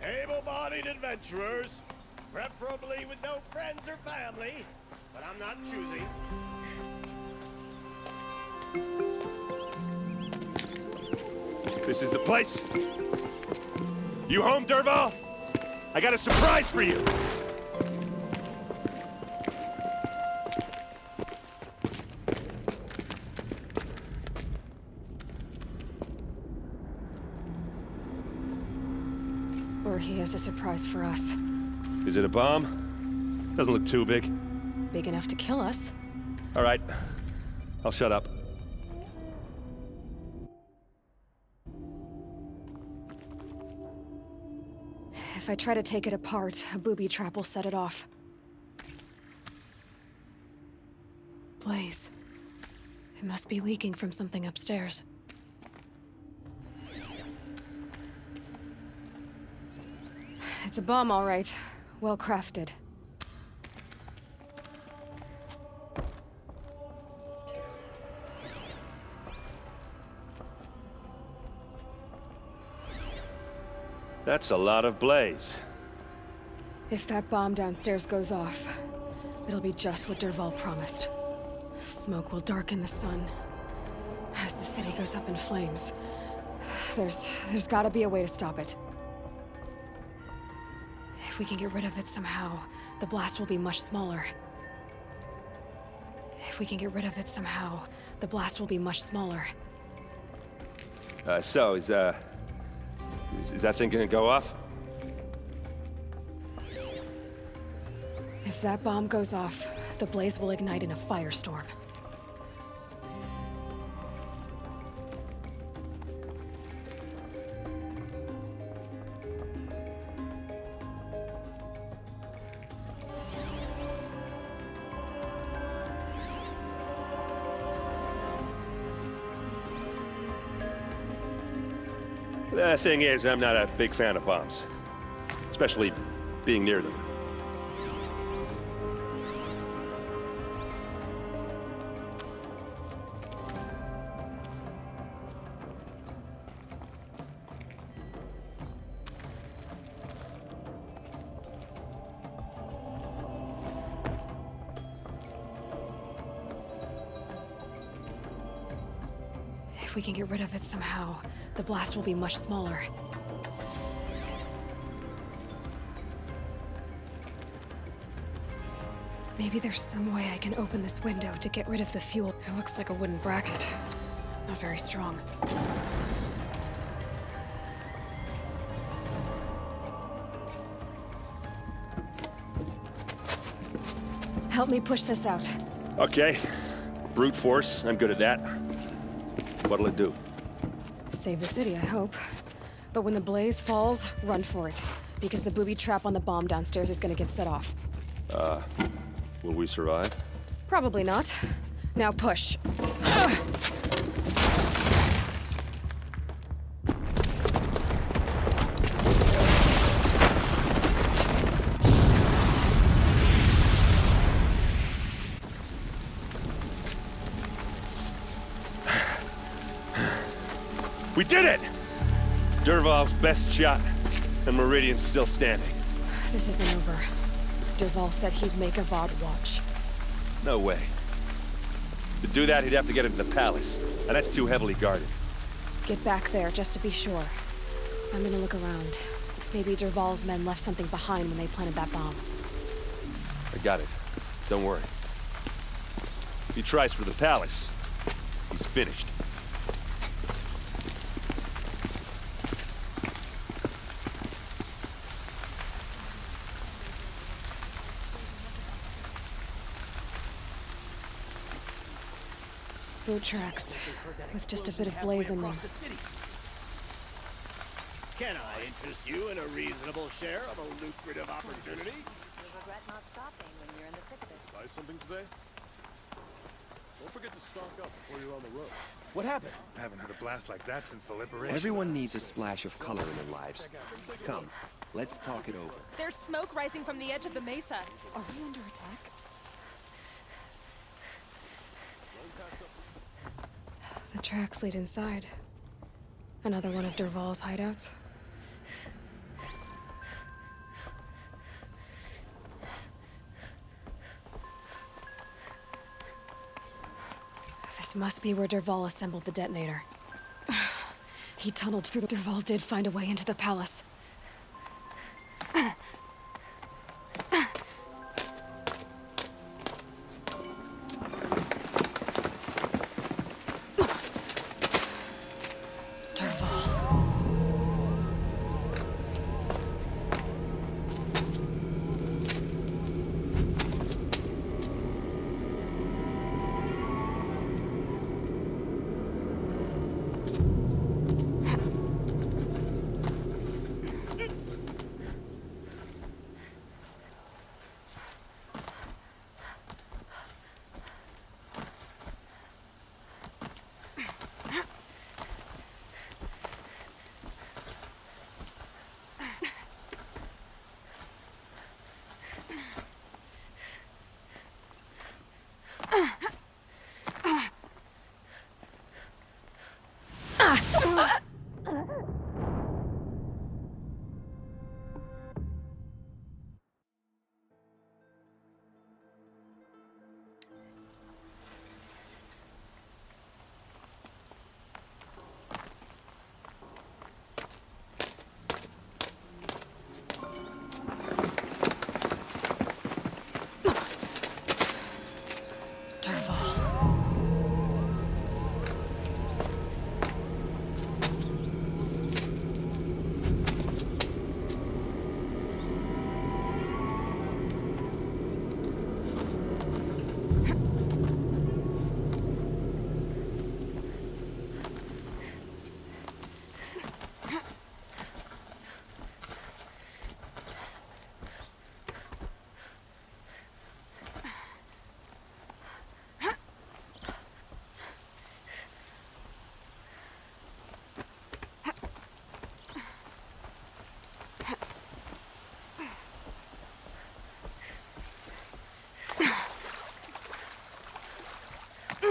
Able-bodied adventurers, preferably with no friends or family, but I'm not choosy. This is the place. You home, Derval? I got a surprise for you. Or he has a surprise for us. Is it a bomb? Doesn't look too big. Big enough to kill us. All right. I'll shut up. If I try to take it apart, a booby trap will set it off. Blaze. It must be leaking from something upstairs. It's a bomb, all right. Well crafted. That's a lot of blaze. If that bomb downstairs goes off, it'll be just what Derval promised. Smoke will darken the sun. As the city goes up in flames, there's gotta be a way to stop it. If we can get rid of it somehow, the blast will be much smaller. If we can get rid of it somehow, the blast will be much smaller. So, is that thing gonna go off? If that bomb goes off, the blaze will ignite in a firestorm. The thing is, I'm not a big fan of bombs. Especially being near them. If we can get rid of it somehow, the blast will be much smaller. Maybe there's some way I can open this window to get rid of the fuel. It looks like a wooden bracket. Not very strong. Help me push this out. Okay. Brute force, I'm good at that. What'll it do? Save the city, I hope. But when the blaze falls, run for it. Because the booby trap on the bomb downstairs is gonna get set off. Will we survive? Probably not. Now push. We did it! Derval's best shot, and Meridian's still standing. This isn't over. Derval said he'd make a VOD watch. No way. To do that, he'd have to get into the palace, and that's too heavily guarded. Get back there, just to be sure. I'm gonna look around. Maybe Derval's men left something behind when they planted that bomb. I got it. Don't worry. If he tries for the palace, he's finished. Boot tracks, with just a bit of blaze in them. Can I interest you in a reasonable share of a lucrative opportunity? You'll regret not stopping when you're in the thick of it. Buy something today? Don't forget to stock up before you're on the road. What happened? I haven't had a blast like that since the liberation. Everyone needs a splash of color in their lives. Come, let's talk it over. There's smoke rising from the edge of the mesa. Are we under attack? The tracks lead inside. Another one of Derval's hideouts. This must be where Dervahl assembled the detonator. He tunneled through. Dervahl did find a way into the palace.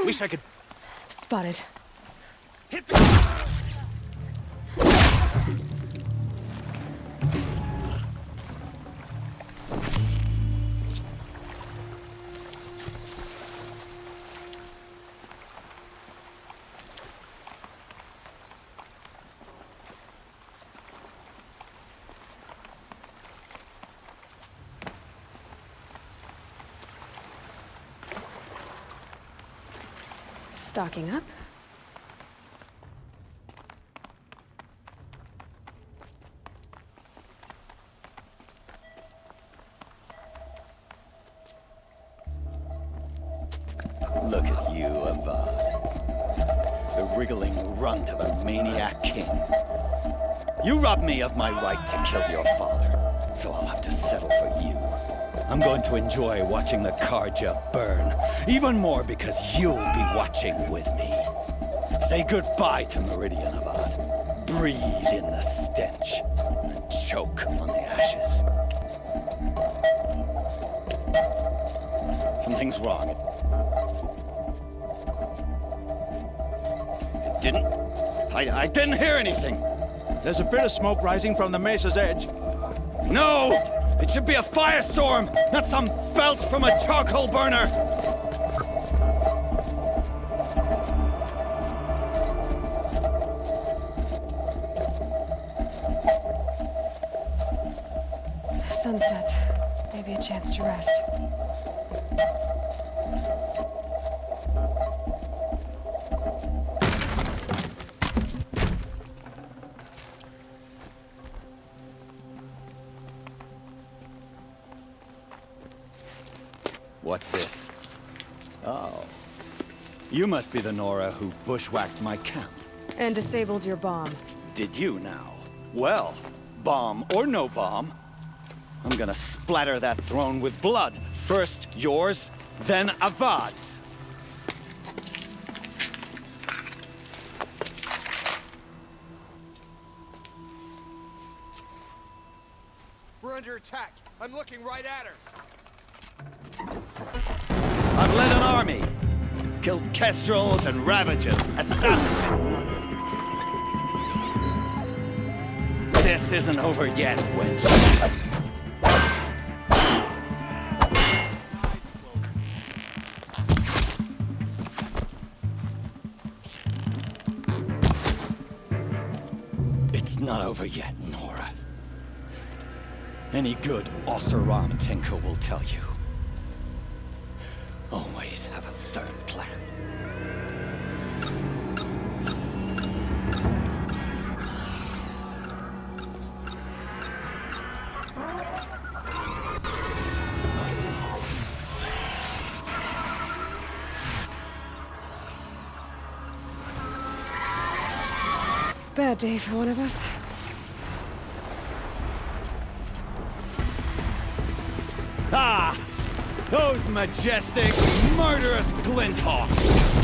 Wish I could Spotted. hit the... Stocking up. Look at you, Avad. The wriggling runt of a maniac king. You robbed me of my right to kill your father, so I'll have to settle for you. I'm going to enjoy watching the Karja burn, even more because you'll be watching with me. Say goodbye to Meridian, Avad. Breathe in the stench, and choke on the ashes. Something's wrong. It didn't? I didn't hear anything. There's a bit of smoke rising from the mesa's edge. No! It should be a firestorm, not some belch from a charcoal burner! Sunset. Maybe a chance to rest. What's this? Oh. You must be the Nora who bushwhacked my camp. And disabled your bomb. Did you now? Well, bomb or no bomb, I'm gonna splatter that throne with blood. First yours, then Avad's. We're under attack. I'm looking right at her. I've led an army. Killed kestrels and ravagers, assassins. This isn't over yet, wench. It's not over yet, Nora. Any good Oseram tinker will tell you. Always have a third plan. Bad day for one of us. Ah! Those majestic, murderous glinthawks!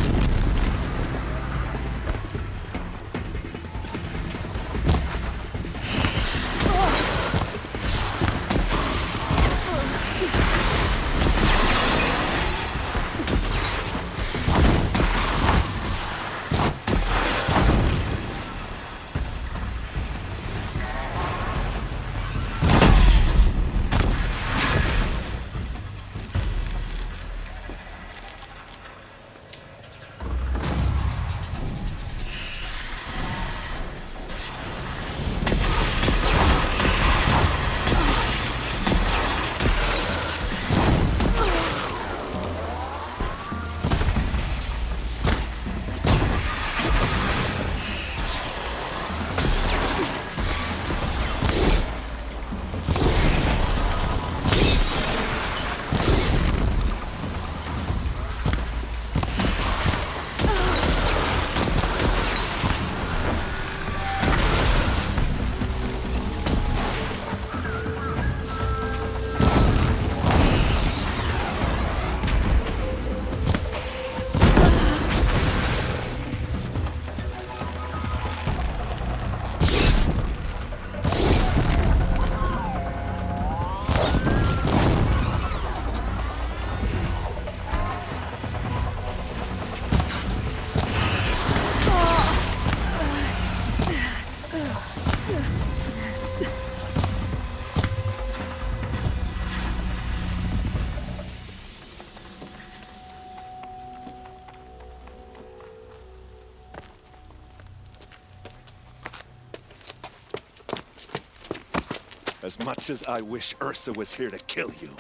As much as I wish Ursa was here to kill you,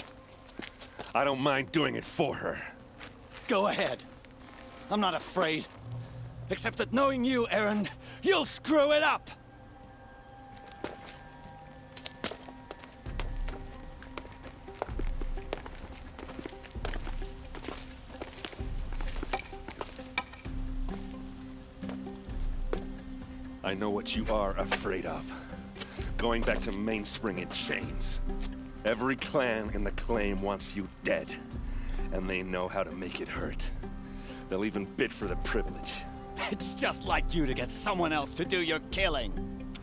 I don't mind doing it for her. Go ahead. I'm not afraid. Except that knowing you, Aaron, you'll screw it up! I know what you are afraid of. Going back to Mainspring in chains. Every clan in the claim wants you dead. And they know how to make it hurt. They'll even bid for the privilege. It's just like you to get someone else to do your killing.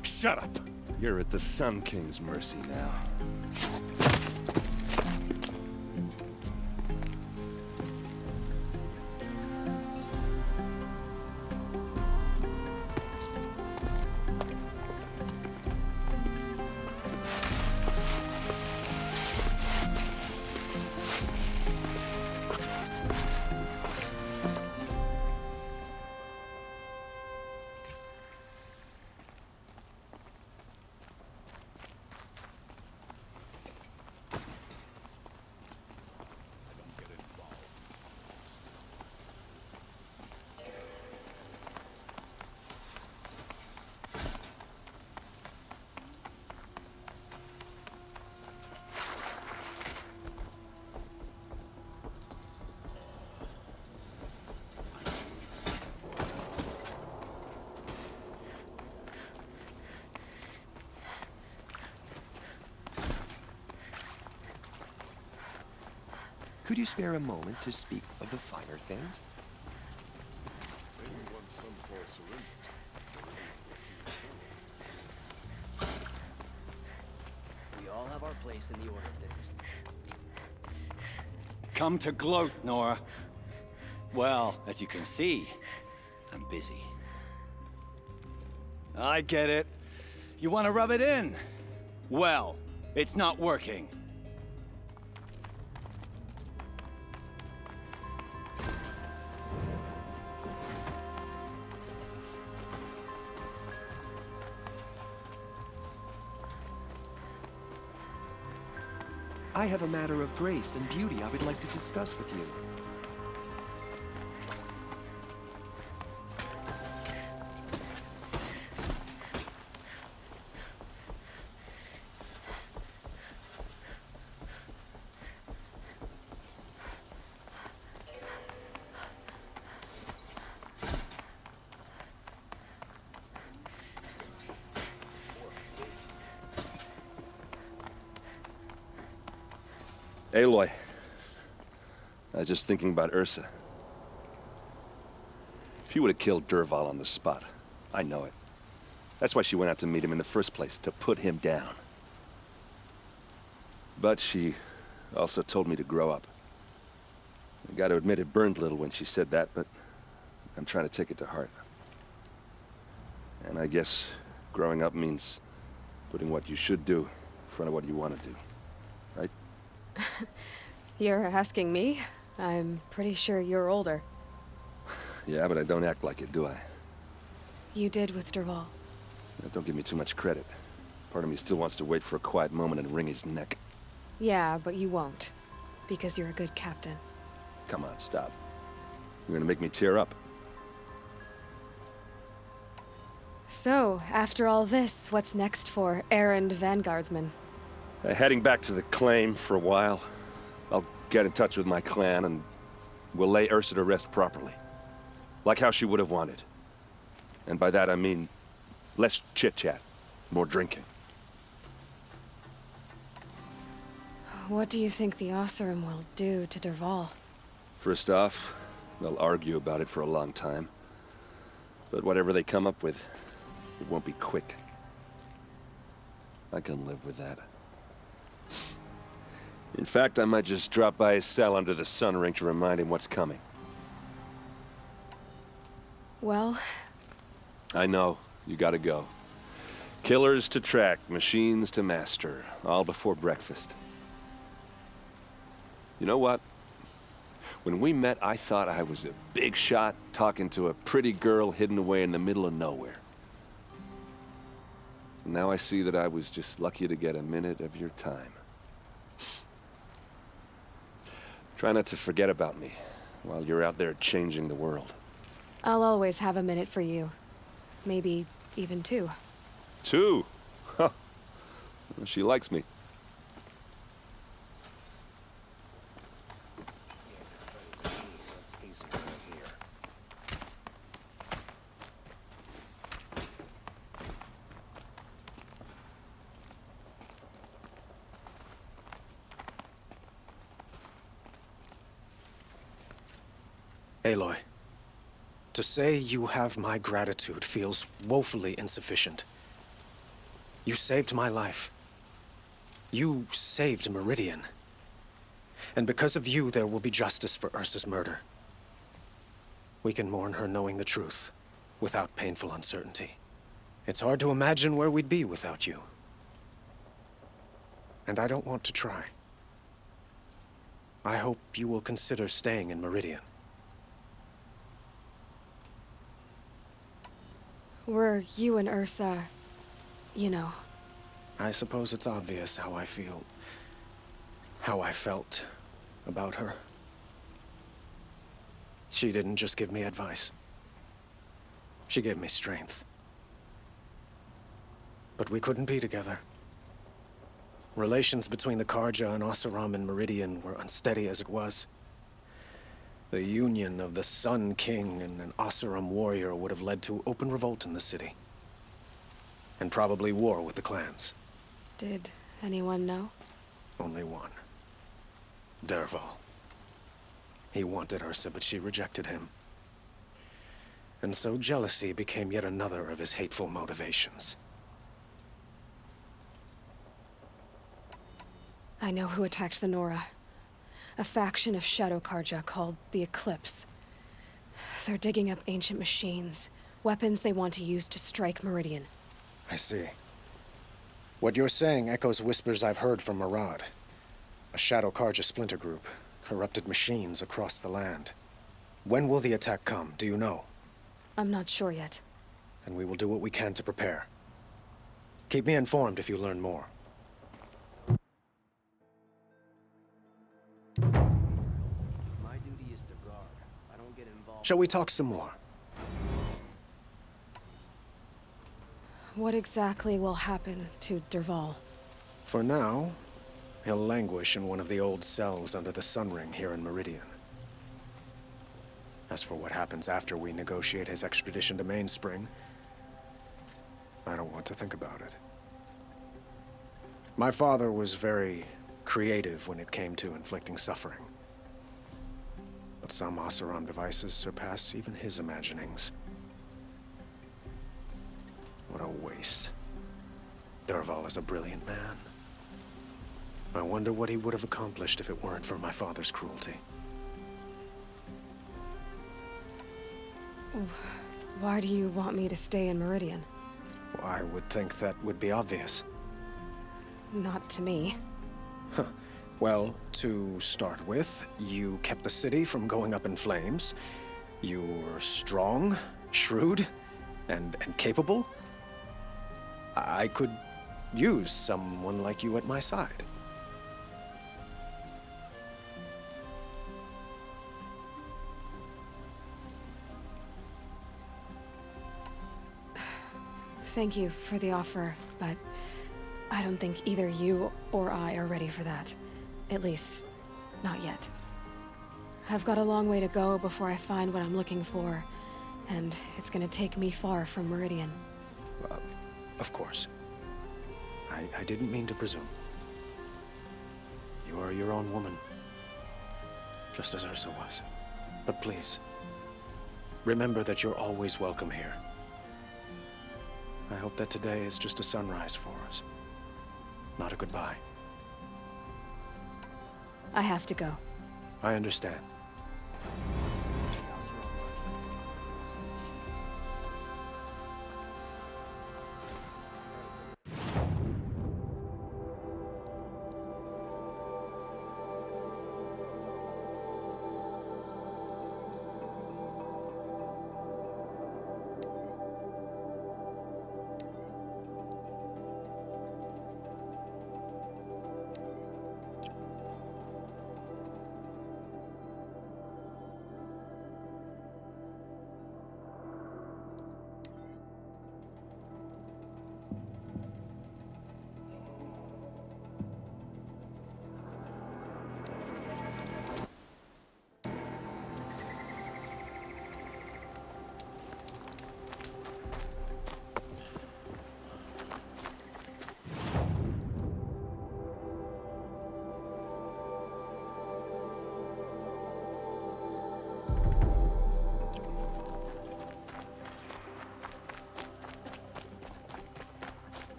Shut up! You're at the Sun King's mercy now. Could you spare a moment to speak of the finer things? Maybe once Sunfall surrenders. We all have our place in the order of things. Come to gloat, Nora. Well, as you can see, I'm busy. I get it. You want to rub it in? Well, it's not working. I have a matter of grace and beauty I would like to discuss with you. Aloy. I was just thinking about Ursa. She would have killed Dervahl on the spot. I know it. That's why she went out to meet him in the first place, to put him down. But she also told me to grow up. I gotta admit it burned a little when she said that, but I'm trying to take it to heart. And I guess growing up means putting what you should do in front of what you want to do. Right? You're asking me? I'm pretty sure you're older. Yeah, but I don't act like it, do I? You did with Dervahl. Don't give me too much credit. Part of me still wants to wait for a quiet moment and wring his neck. Yeah, but you won't. Because you're a good captain. Come on, stop. You're gonna make me tear up. So, after all this, what's next for errand vanguardsman? Heading back to the claim for a while. I'll get in touch with my clan and we'll lay Ursa to rest properly. Like how she would have wanted. And by that I mean less chit-chat, more drinking. What do you think the Oseram will do to Dervahl? First off, they'll argue about it for a long time. But whatever they come up with, it won't be quick. I can live with that. In fact, I might just drop by his cell under the sun ring to remind him what's coming. Well... I know. You gotta go. Killers to track, machines to master. All before breakfast. You know what? When we met, I thought I was a big shot talking to a pretty girl hidden away in the middle of nowhere. And now I see that I was just lucky to get a minute of your time. Try not to forget about me while you're out there changing the world. I'll always have a minute for you. Maybe even two. Two? Huh. She likes me. Aloy, to say you have my gratitude feels woefully insufficient. You saved my life. You saved Meridian. And because of you, there will be justice for Ursa's murder. We can mourn her knowing the truth, without painful uncertainty. It's hard to imagine where we'd be without you. And I don't want to try. I hope you will consider staying in Meridian. Were you and Ursa, you know... I suppose it's obvious how I feel... how I felt about her. She didn't just give me advice. She gave me strength. But we couldn't be together. Relations between the Karja and Oseram and Meridian were unsteady as it was. The union of the Sun King and an Oseram warrior would have led to open revolt in the city. And probably war with the clans. Did anyone know? Only one. Dervahl. He wanted Ursa, but she rejected him. And so jealousy became yet another of his hateful motivations. I know who attacked the Nora. A faction of Shadow Karja called the Eclipse. They're digging up ancient machines, weapons they want to use to strike Meridian. I see. What you're saying echoes whispers I've heard from Murad. A Shadow Karja splinter group, corrupted machines across the land. When will the attack come, do you know? I'm not sure yet. Then we will do what we can to prepare. Keep me informed if you learn more. Shall we talk some more? What exactly will happen to Derval? For now, he'll languish in one of the old cells under the Sun Ring here in Meridian. As for what happens after we negotiate his extradition to Mainspring, I don't want to think about it. My father was very creative when it came to inflicting suffering. But some Oseram devices surpass even his imaginings. What a waste. Derval is a brilliant man. I wonder what he would have accomplished if it weren't for my father's cruelty. Why do you want me to stay in Meridian? I would think that would be obvious. Not to me. Well, to start with, you kept the city from going up in flames. You were strong, shrewd, and capable. I could use someone like you at my side. Thank you for the offer, but I don't think either you or I are ready for that. At least, not yet. I've got a long way to go before I find what I'm looking for, and it's gonna take me far from Meridian. Of course. I didn't mean to presume. You are your own woman, just as Ursa was. But please, remember that you're always welcome here. I hope that today is just a sunrise for us, not a goodbye. I have to go. I understand.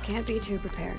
Can't be too prepared.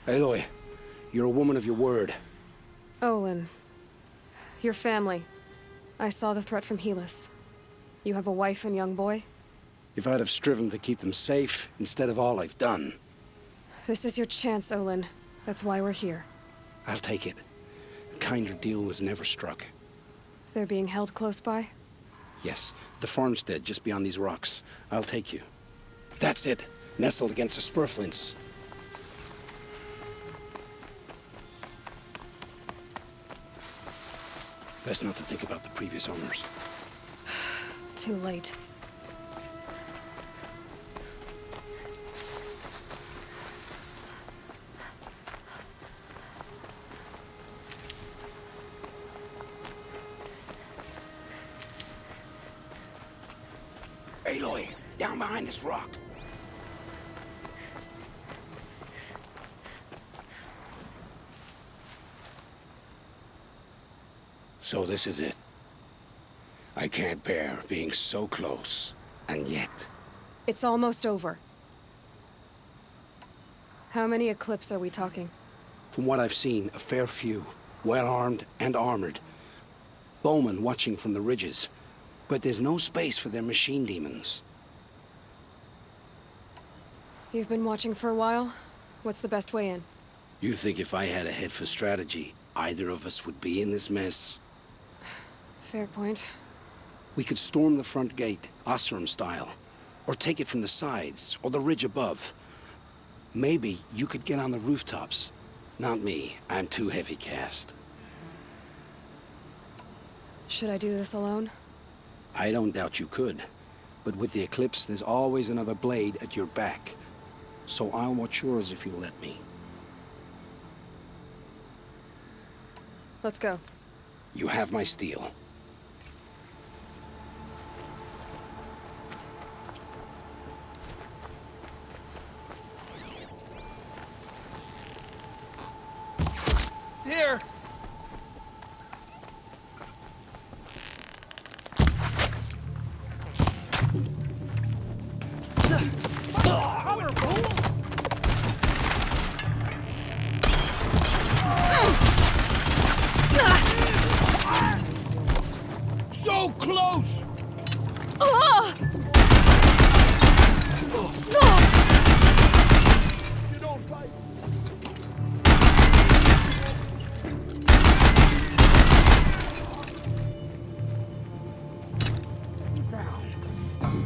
Aloy, you're a woman of your word. Olin. Your family. I saw the threat from Helis. You have a wife and young boy? If I'd have striven to keep them safe instead of all I've done. This is your chance, Olin. That's why we're here. I'll take it. A kinder deal was never struck. They're being held close by? Yes, the farmstead just beyond these rocks. I'll take you. That's it. Nestled against the spurflints. Best not to think about the previous owners. Too late. Aloy, down behind this rock. So this is it. I can't bear being so close, and yet... It's almost over. How many Eclipse are we talking? From what I've seen, a fair few. Well-armed and armored. Bowmen watching from the ridges. But there's no space for their machine demons. You've been watching for a while? What's the best way in? You think if I had a head for strategy, either of us would be in this mess? Fair point. We could storm the front gate, Osram style. Or take it from the sides, or the ridge above. Maybe you could get on the rooftops. Not me. I'm too heavy cast. Should I do this alone? I don't doubt you could. But with the Eclipse, there's always another blade at your back. So I'll watch yours if you'll let me. Let's go. You have my steel. Here! So close! You don't fight.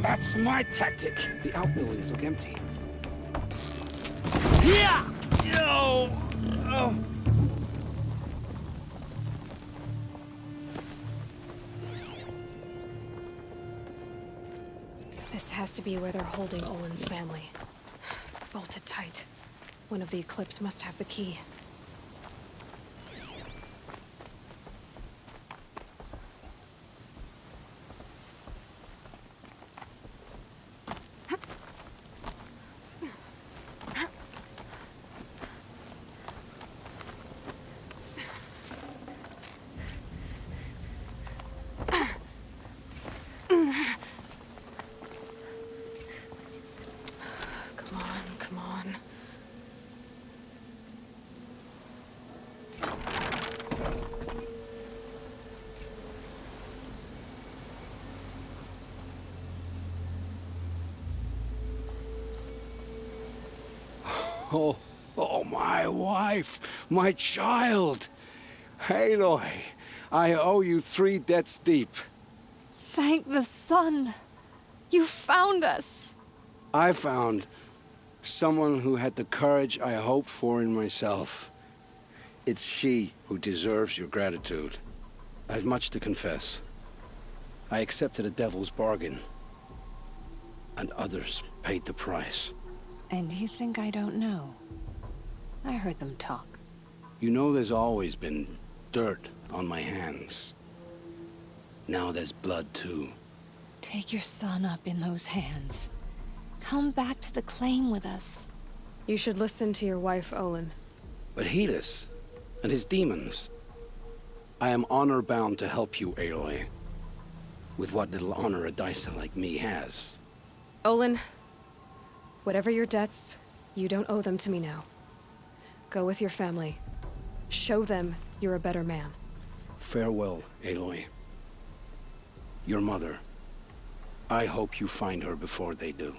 That's my tactic. The outbuildings look empty. Yeah! Yo! Oh. This has to be where they're holding Olin's family. Bolted tight. One of the Eclipse must have the key. Come on. Oh, my wife, my child. Aloy, I owe you 3 debts deep. Thank the sun. You found us. I found someone who had the courage I hoped for in myself. It's she who deserves your gratitude. I've much to confess. I accepted a devil's bargain, and others paid the price. And you think I don't know? I heard them talk. You know there's always been dirt on my hands. Now there's blood too. Take your son up in those hands. Come back to the claim with us. You should listen to your wife, Olin. But Helis and his demons. I am honor-bound to help you, Aloy. With what little honor a Dysa like me has. Olin, whatever your debts, you don't owe them to me now. Go with your family. Show them you're a better man. Farewell, Aloy. Your mother. I hope you find her before they do.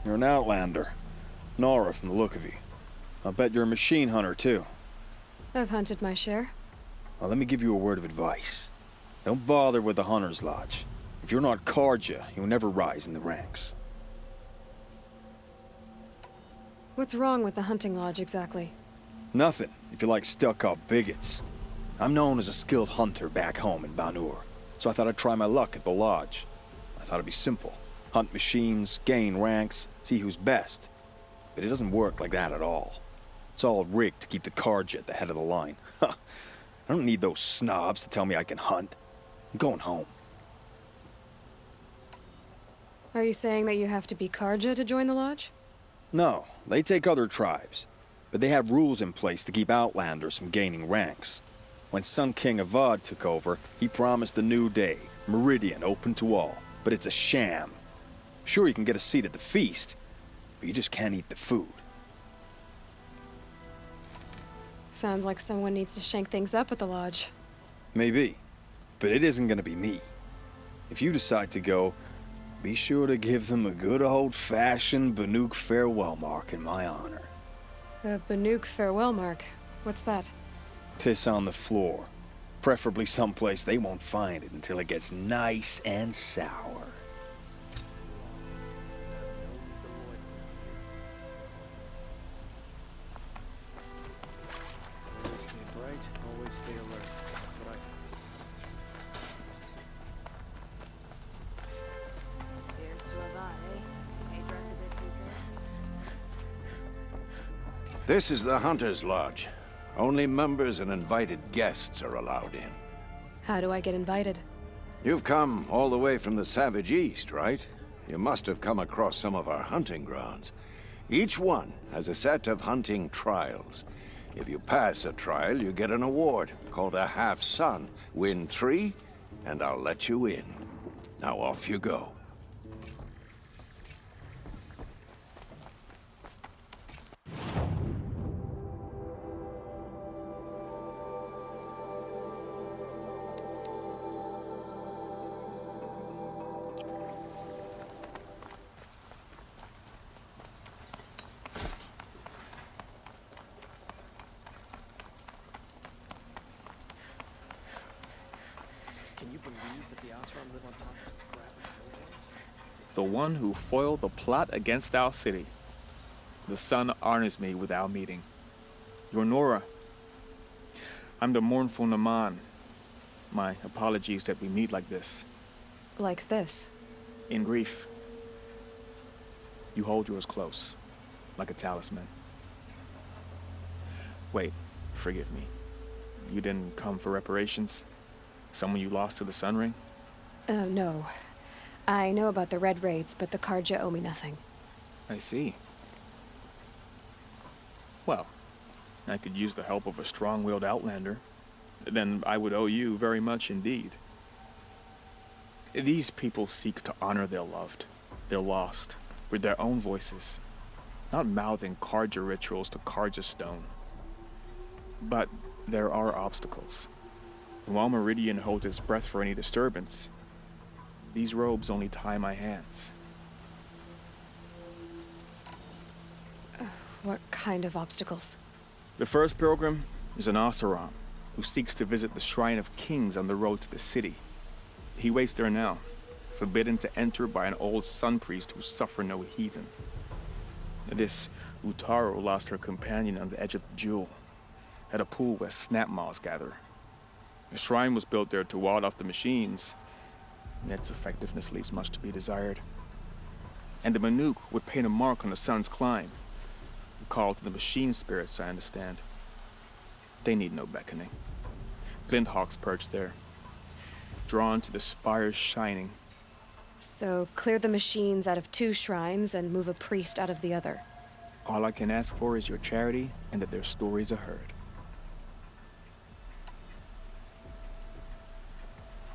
You're an outlander. Nora from the look of you. I'll bet you're a machine hunter, too. I've hunted my share. Well, let me give you a word of advice. Don't bother with the Hunter's Lodge. If you're not Carja, you'll never rise in the ranks. What's wrong with the hunting lodge, exactly? Nothing, if you like stuck-up bigots. I'm known as a skilled hunter back home in Banur, so I thought I'd try my luck at the lodge. I thought it'd be simple. Hunt machines, gain ranks, see who's best. But it doesn't work like that at all. It's all rigged to keep the Carja at the head of the line. I don't need those snobs to tell me I can hunt. I'm going home. Are you saying that you have to be Carja to join the lodge? No, they take other tribes. But they have rules in place to keep outlanders from gaining ranks. When Sun King Avad took over, he promised a new day, Meridian open to all. But it's a sham. Sure, you can get a seat at the feast, but you just can't eat the food. Sounds like someone needs to shank things up at the lodge. Maybe, but it isn't gonna be me. If you decide to go, be sure to give them a good old-fashioned Banuk farewell mark in my honor. A Banuk farewell mark? What's that? Piss on the floor. Preferably someplace they won't find it until it gets nice and sour. Always stay bright, always stay alert. That's what I say. Here's to Aloy, eh? Ain't dressed a bit too cozy. This is the Hunter's Lodge. Only members and invited guests are allowed in. How do I get invited? You've come all the way from the Savage East, right? You must have come across some of our hunting grounds. Each one has a set of hunting trials. If you pass a trial, you get an award called a half-sun. Win 3, and I'll let you in. Now off you go. Can you believe that the Osram live on top of scrap and buildings? The one who foiled the plot against our city. The sun honors me with our meeting. You're Nora. I'm the mournful Naman. My apologies that we meet like this. Like this? In grief. You hold yours close. like a talisman. Wait, forgive me. You didn't come for reparations? Someone you lost to the Sun Ring? No. I know about the Red Raids, but the Karja owe me nothing. I see. Well, I could use the help of a strong-willed outlander. Then I would owe you very much indeed. These people seek to honor their loved, their lost, with their own voices, not mouthing Karja rituals to Karja stone. But there are obstacles. And while Meridian holds its breath for any disturbance, these robes only tie my hands. What kind of obstacles? The first pilgrim is an Oseram who seeks to visit the Shrine of Kings on the road to the city. He waits there now, forbidden to enter by an old sun priest who suffer no heathen. This Utaru lost her companion on the edge of the jewel, at a pool where snap moths gather. The shrine was built there to ward off the machines, and its effectiveness leaves much to be desired. And the Manuk would paint a mark on the sun's climb, a call to the machine spirits, I understand. They need no beckoning. Glinthawks perch there, drawn to the spires shining. So clear the machines out of 2 shrines and move a priest out of the other. All I can ask for is your charity and that their stories are heard.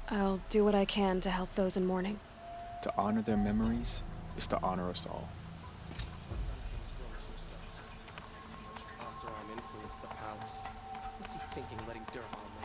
I'll do what I can to help those in mourning. To honor their memories is to honor us all. Oseram influenced the palace. What's he thinking, letting Dervahl live?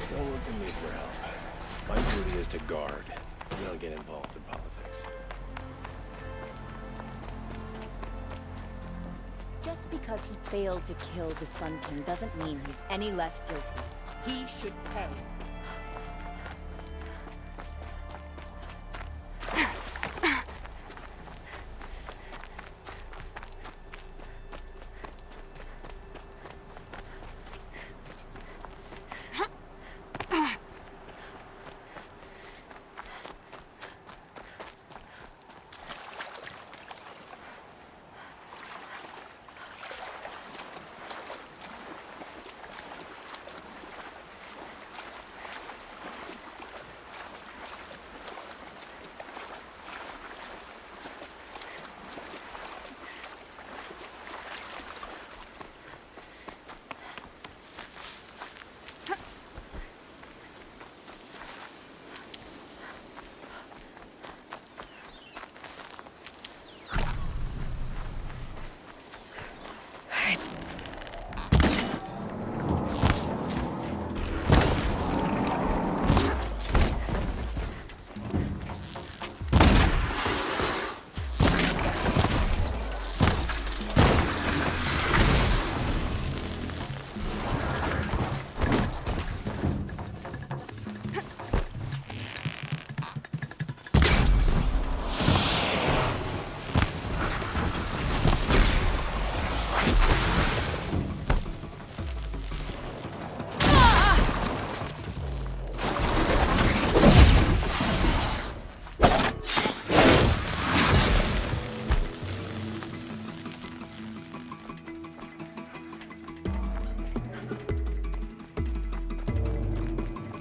Don't look to me for help. My duty is to guard. We don't get involved in politics. Just because he failed to kill the Sun King doesn't mean he's any less guilty. He should pay.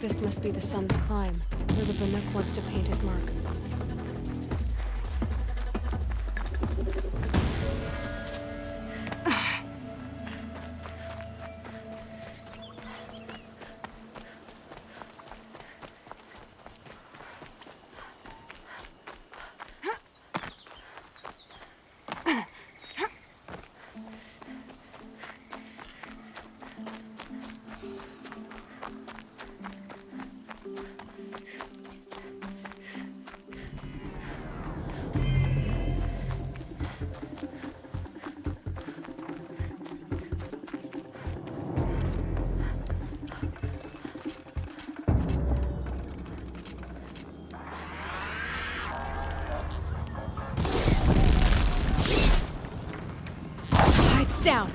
This must be the sun's climb, where the Banuk wants to paint his mark. Down.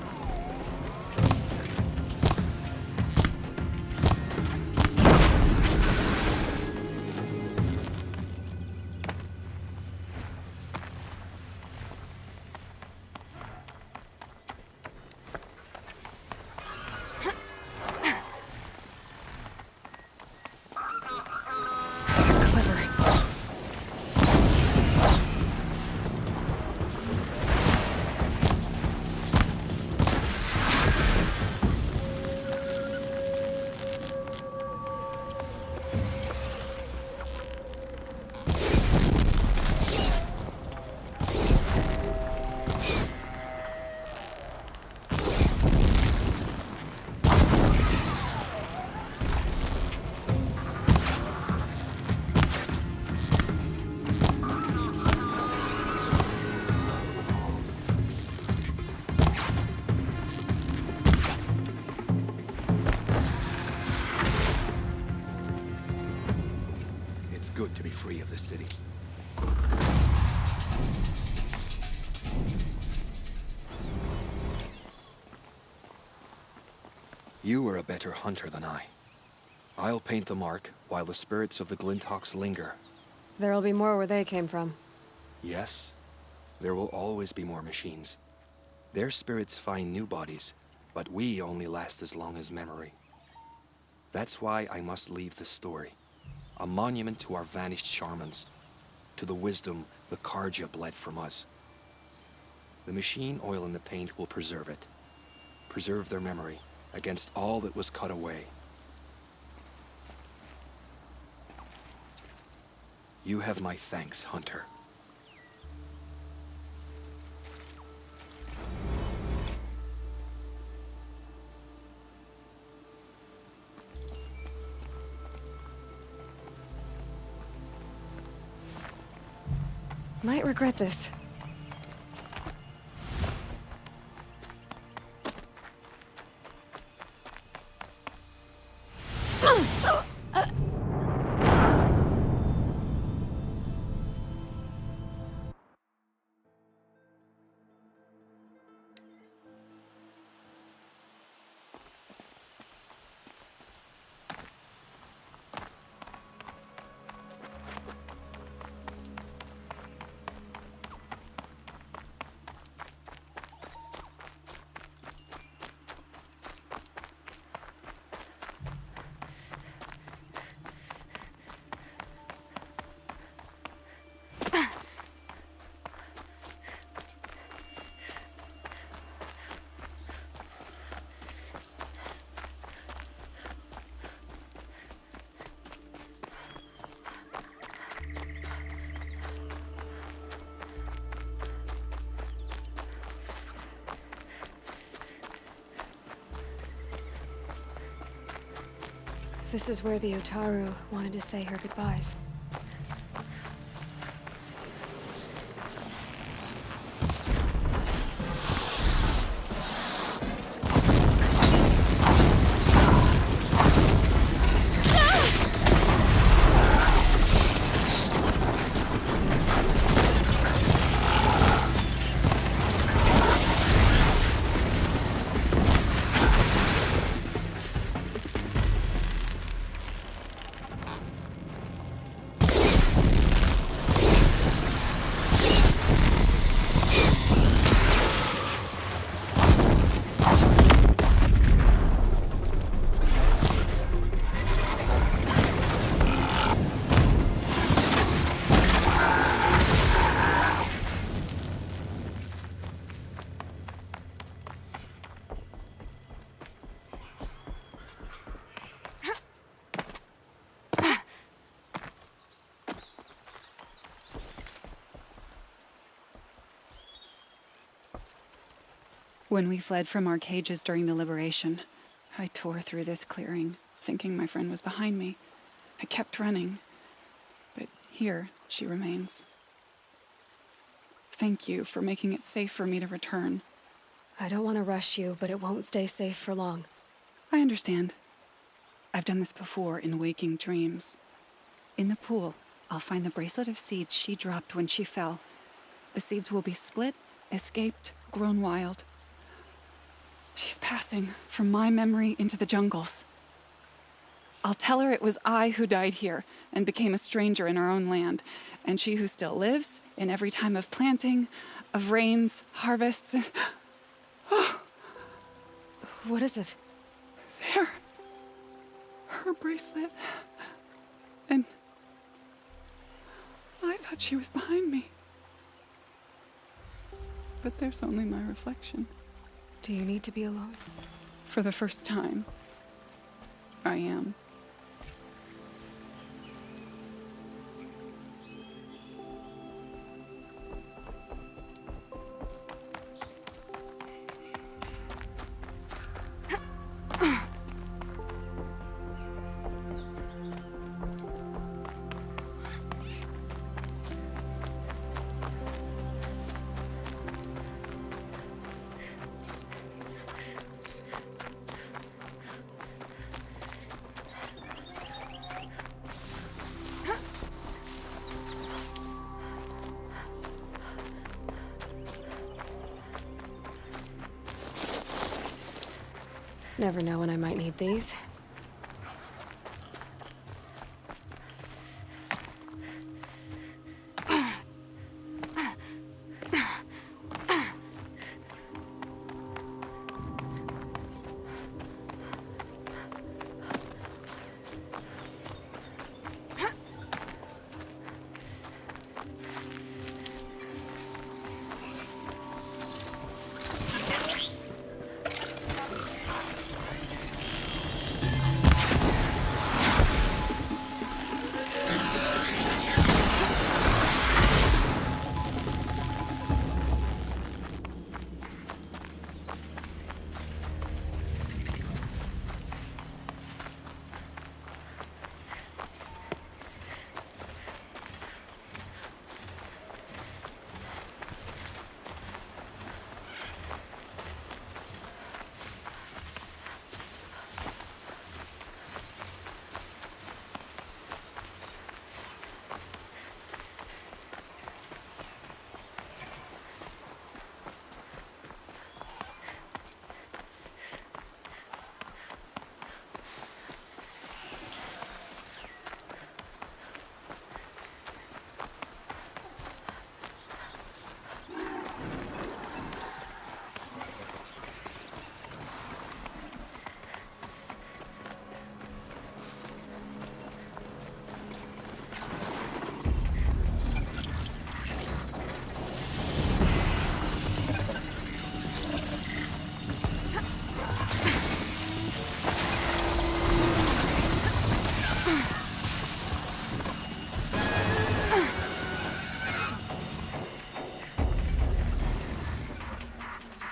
Good to be free of the city. You are a better hunter than I. I'll paint the mark while the spirits of the Glinthawks linger. There'll be more where they came from. Yes, there will always be more machines. Their spirits find new bodies, but we only last as long as memory. That's why I must leave the story. A monument to our vanished shamans, to the wisdom the Karja bled from us. The machine oil in the paint will preserve it, preserve their memory against all that was cut away. You have my thanks, Hunter. Might regret this. This is where the Otaru wanted to say her goodbyes. When we fled from our cages during the liberation, I tore through this clearing, thinking my friend was behind me. I kept running, but here she remains. Thank you for making it safe for me to return. I don't want to rush you, but it won't stay safe for long. I understand. I've done this before in waking dreams. In the pool, I'll find the bracelet of seeds she dropped when she fell. The seeds will be split, escaped, grown wild. She's passing from my memory into the jungles. I'll tell her it was I who died here and became a stranger in our own land, and she who still lives in every time of planting, of rains, harvests, and... What is it? There. Her bracelet. And I thought she was behind me. But there's only my reflection. Do you need to be alone? For the first time, I am. Never know when I might need these.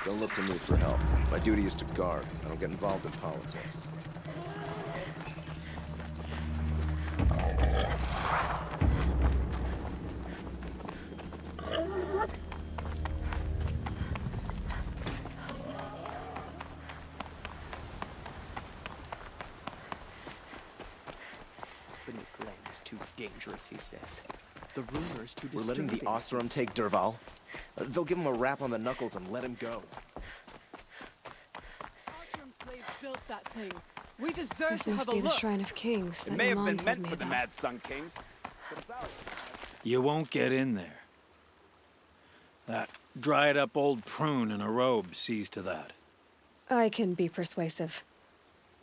Don't look to me for help. My duty is to guard. I don't get involved in politics. The new glen is too dangerous, he says. The rumors too We're letting the disturbing, Oseram he take says. Derval? They'll give him a rap on the knuckles and let him go. Oseram slaves built that thing. We deserve This to must have a be the look. Shrine of Kings that It may have Milan been told meant me for the about. Mad Sun King. You won't get in there. That dried-up old prune in a robe sees to that. I can be persuasive.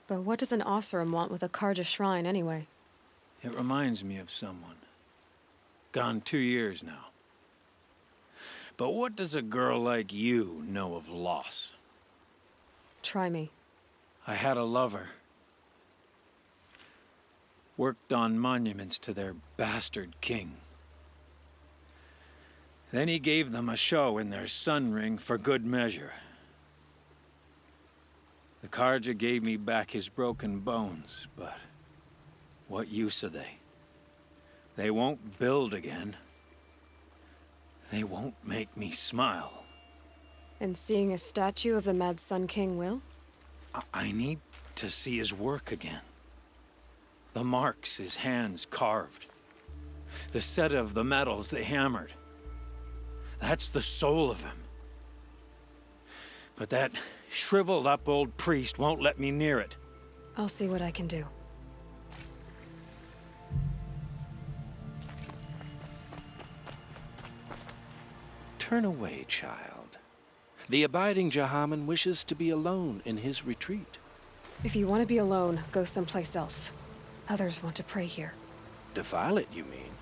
But what does an Oseram want with a Karja shrine, anyway? It reminds me of someone. Gone 2 years now. But what does a girl like you know of loss? Try me. I had a lover. Worked on monuments to their bastard king. Then he gave them a show in their sun ring for good measure. The Karja gave me back his broken bones, but what use are they? They won't build again. They won't make me smile. And seeing a statue of the Mad Sun King will? I need to see his work again. The marks his hands carved. The set of the metals they hammered. That's the soul of him. But that shriveled up old priest won't let me near it. I'll see what I can do. Turn away, child. The abiding Jahaman wishes to be alone in his retreat. If you want to be alone, go someplace else. Others want to pray here. Defile it, you mean?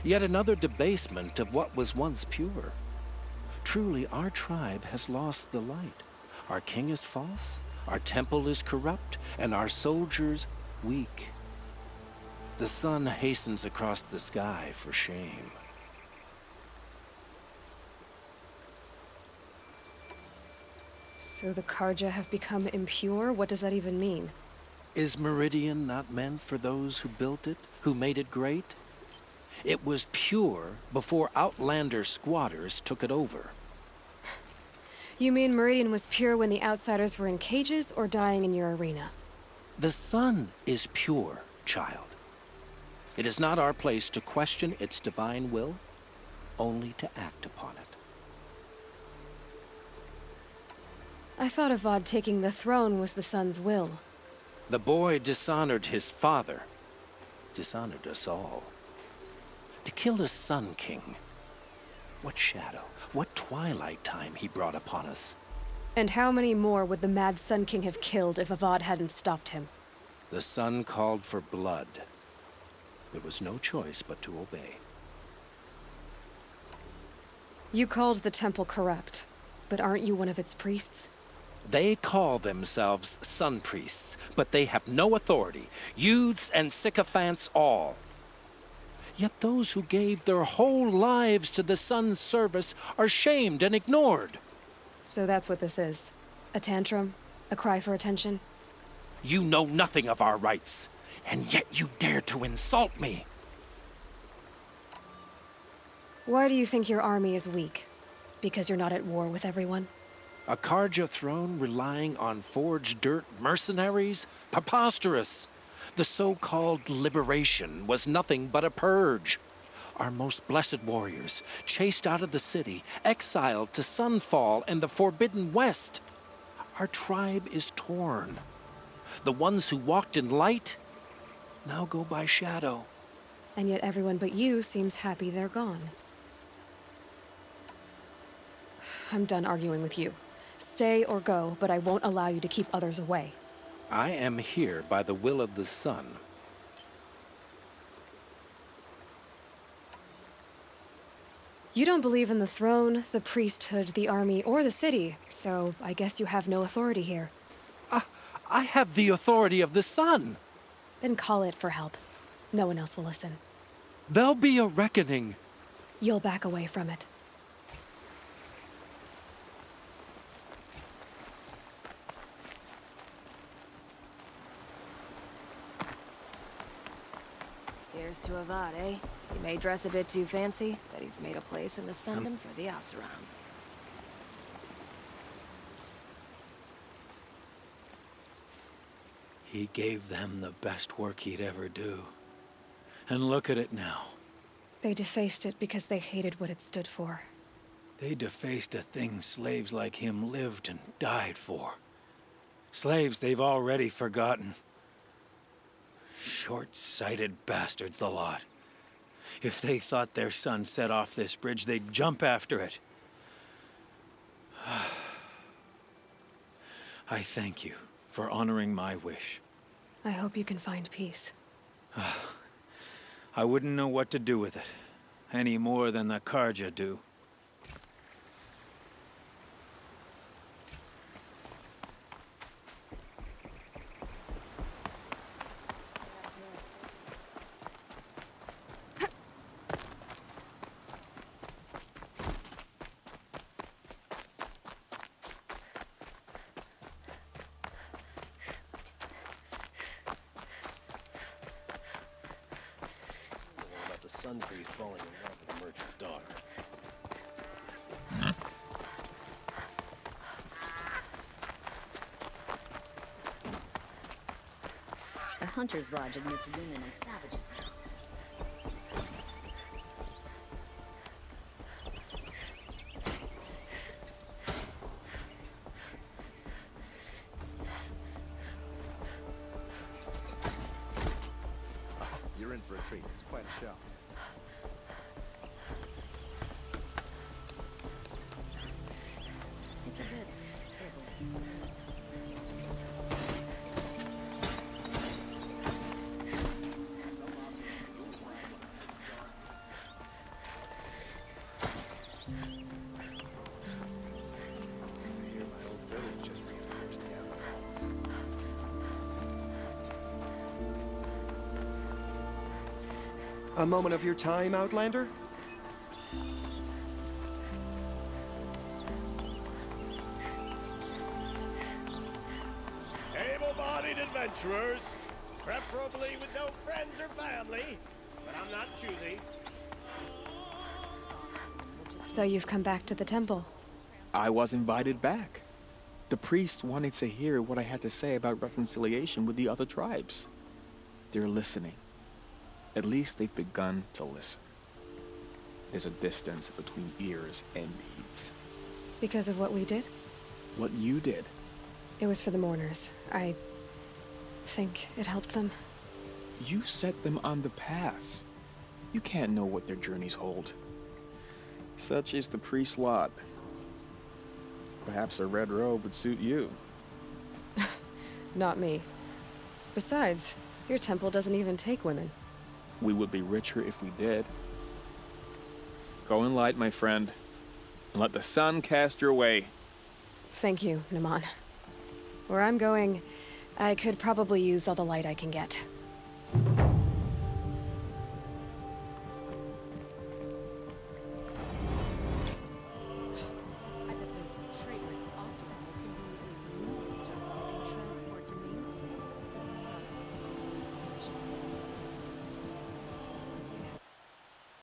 Yet another debasement of what was once pure. Truly, our tribe has lost the light. Our king is false, our temple is corrupt, and our soldiers weak. The sun hastens across the sky for shame. So the Karja have become impure? What does that even mean? Is Meridian not meant for those who built it, who made it great? It was pure before outlander squatters took it over. You mean Meridian was pure when the outsiders were in cages or dying in your arena? The sun is pure, child. It is not our place to question its divine will, only to act upon it. I thought Avad taking the throne was the sun's will. The boy dishonored his father, dishonored us all. To kill the Sun King. What shadow, what twilight time he brought upon us. And how many more would the Mad Sun King have killed if Avad hadn't stopped him? The sun called for blood. There was no choice but to obey. You called the temple corrupt, but aren't you one of its priests? They call themselves sun priests, but they have no authority. Youths and sycophants all. Yet those who gave their whole lives to the sun's service are shamed and ignored. So that's what this is. A tantrum? A cry for attention? You know nothing of our rights, and yet you dare to insult me. Why do you think your army is weak? Because you're not at war with everyone? A Karja throne relying on forged dirt mercenaries? Preposterous! The so-called liberation was nothing but a purge. Our most blessed warriors, chased out of the city, exiled to Sunfall and the Forbidden West. Our tribe is torn. The ones who walked in light now go by shadow. And yet everyone but you seems happy they're gone. I'm done arguing with you. Stay or go, but I won't allow you to keep others away. I am here by the will of the sun. You don't believe in the throne, the priesthood, the army, or the city, so I guess you have no authority here. I have the authority of the sun. Then call it for help. No one else will listen. There'll be a reckoning. You'll back away from it. Here's to Avad, eh? He may dress a bit too fancy, but he's made a place in the Sundom for the Oseram. He gave them the best work he'd ever do. And look at it now. They defaced it because they hated what it stood for. They defaced a thing slaves like him lived and died for. Slaves they've already forgotten. Short-sighted bastards, the lot. If they thought their son set off this bridge, they'd jump after it. I thank you for honoring my wish. I hope you can find peace. I wouldn't know what to do with it, any more than the Karja do. sun priest falling in love with a merchant's daughter. The Hunter's Lodge admits women and savages now. You're in for a treat. It's quite a show. It's a bit frivolous. I hear my old village just reinforced the outlaws. A moment of your time, Outlander? Able-bodied adventurers, preferably with no friends or family, but I'm not choosy. So you've come back to the temple. I was invited back. The priests wanted to hear what I had to say about reconciliation with the other tribes. They're listening. At least they've begun to listen. There's a distance between ears and beads. Because of what we did? What you did. It was for the mourners. I think it helped them. You set them on the path. You can't know what their journeys hold. Such is the priest's lot. Perhaps a red robe would suit you. Not me. Besides, your temple doesn't even take women. We would be richer if we did. Go in light, my friend, and let the sun cast your way. Thank you, Naman. Where I'm going, I could probably use all the light I can get.